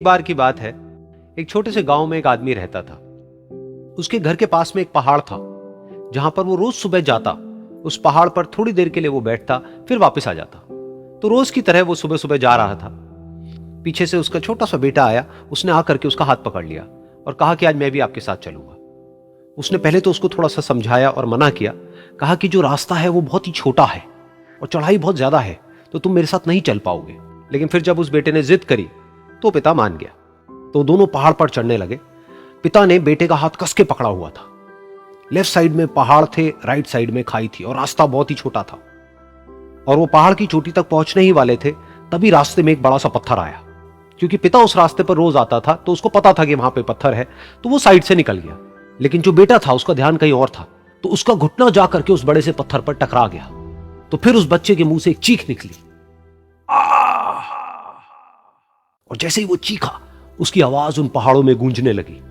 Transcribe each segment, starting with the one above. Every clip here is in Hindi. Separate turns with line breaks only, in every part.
बार की बात है, एक छोटे से गांव में एक आदमी रहता था। उसके घर के पास में एक पहाड़ था जहां पर वो रोज सुबह जाता। उस पहाड़ पर थोड़ी देर के लिए वो बैठता, फिर वापस आ जाता। तो रोज की तरह वो सुबह सुबह जा रहा था। पीछे से उसका छोटा सा बेटा आया। उसने आकर के उसका हाथ पकड़ लिया और कहा कि आज मैं भी आपके साथ चलूंगा। उसने पहले तो उसको थोड़ा सा समझाया और मना किया। कहा कि जो रास्ता है वो बहुत ही छोटा है और चढ़ाई बहुत ज्यादा है, तो तुम मेरे साथ नहीं चल पाओगे। लेकिन फिर जब उस बेटे ने जिद करी तो पिता मान गया। तो दोनों पहाड़ पर चढ़ने लगे। पिता ने बेटे का हाथ कस के पकड़ा हुआ था। लेफ्ट साइड में पहाड़ थे, राइट साइड में खाई थी और रास्ता बहुत ही छोटा था। और वो पहाड़ की चोटी तक पहुंचने ही वाले थे, तभी रास्ते में एक बड़ा सा पत्थर आया। क्योंकि पिता उस रास्ते पर रोज आता था तो उसको पता था कि वहां पे पत्थर है, तो वो साइड से निकल गया। लेकिन जो बेटा था उसका ध्यान कहीं और था, तो उसका घुटना जा करके उस बड़े से पत्थर पर टकरा गया। तो फिर उस बच्चे के मुंह से एक चीख निकली। और जैसे ही वो चीखा, उसकी आवाज उन पहाड़ों में गूंजने लगी।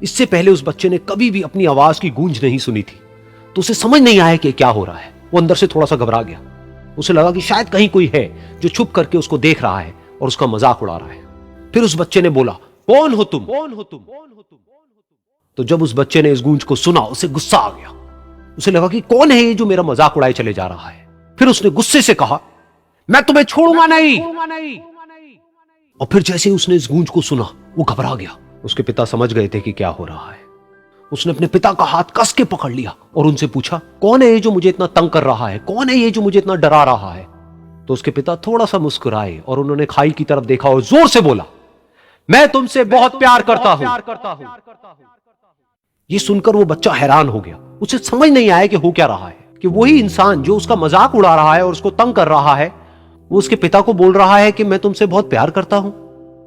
इससे पहले उस बच्चे ने कभी भी अपनी आवाज की गूंज नहीं सुनी थी, तो उसे समझ नहीं आया कि क्या हो रहा है। वो अंदर से थोड़ा सा घबरा गया। उसे लगा कि शायद कहीं कोई है जो छुप करके उसको देख रहा है और उसका मजाक उड़ा रहा है। फिर उस बच्चे ने बोला, कौन हो तुम? कौन हो तुम? तो जब उस बच्चे ने इस गूंज को सुना, उसे गुस्सा आ गया। उसे लगा कि कौन है ये जो मेरा मजाक उड़ाए चले जा रहा है। फिर उसने गुस्से से कहा, मैं तुम्हें छोड़ूंगा नहीं। और फिर जैसे ही उसने इस गूंज को सुना, वो घबरा गया। उसके पिता समझ गए थे कि क्या हो रहा है। उसने अपने पिता का हाथ कस के पकड़ लिया और उनसे पूछा, कौन है ये जो मुझे इतना तंग कर रहा है? कौन है ये जो मुझे इतना डरा रहा है? तो उसके पिता थोड़ा सा मुस्कुराए और उन्होंने खाई की तरफ देखा और जोर से बोला, मैं तुमसे बहुत प्यार करता हूं। ये सुनकर वो बच्चा हैरान हो गया। उसे समझ नहीं आया कि हो क्या रहा है, कि वही इंसान जो उसका मजाक उड़ा रहा है और उसको तंग कर रहा है, वो उसके पिता को बोल रहा है कि मैं तुमसे बहुत प्यार करता हूं।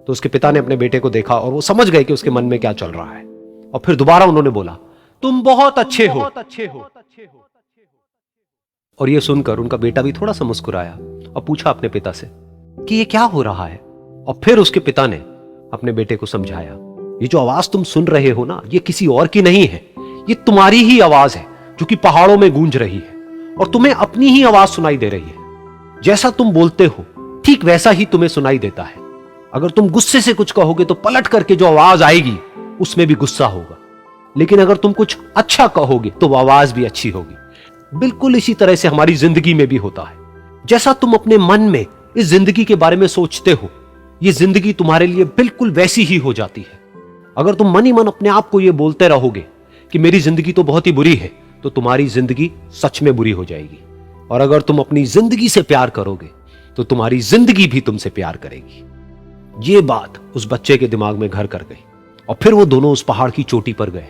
तो उसके पिता ने अपने बेटे को देखा और वो समझ गए कि उसके मन में क्या चल रहा है। और फिर दोबारा उन्होंने बोला, तुम बहुत अच्छे हो। और ये सुनकर उनका बेटा भी थोड़ा सा मुस्कुराया और पूछा अपने पिता से कि ये क्या हो रहा है। और फिर उसके पिता ने अपने बेटे को समझाया, ये जो आवाज तुम सुन रहे हो ना, ये किसी और की नहीं है, ये तुम्हारी ही आवाज है जो कि पहाड़ों में गूंज रही है और तुम्हें अपनी ही आवाज सुनाई दे रही है। जैसा तुम बोलते हो ठीक वैसा ही तुम्हें सुनाई देता है। अगर तुम गुस्से से कुछ कहोगे तो पलट करके जो आवाज आएगी उसमें भी गुस्सा होगा, लेकिन अगर तुम कुछ अच्छा कहोगे तो वो आवाज भी अच्छी होगी। बिल्कुल इसी तरह से हमारी जिंदगी में भी होता है। जैसा तुम अपने मन में इस जिंदगी के बारे में सोचते हो, ये जिंदगी तुम्हारे लिए बिल्कुल वैसी ही हो जाती है। अगर तुम मन ही मन अपने आप को ये बोलते रहोगे कि मेरी जिंदगी तो बहुत ही बुरी है, तो तुम्हारी जिंदगी सच में बुरी हो जाएगी। और अगर तुम अपनी जिंदगी से प्यार करोगे तो तुम्हारी जिंदगी भी तुमसे प्यार करेगी। ये बात उस बच्चे के दिमाग में घर कर गई और फिर वो दोनों उस पहाड़ की चोटी पर गए।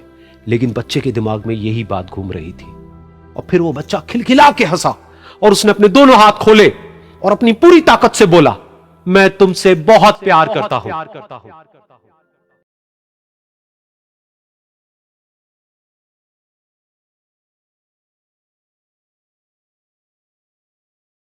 लेकिन बच्चे के दिमाग में यही बात घूम रही थी। और फिर वो बच्चा खिलखिला के हंसा और उसने अपने दोनों हाथ खोले और अपनी पूरी ताकत से बोला, मैं तुमसे बहुत प्यार करता हूं।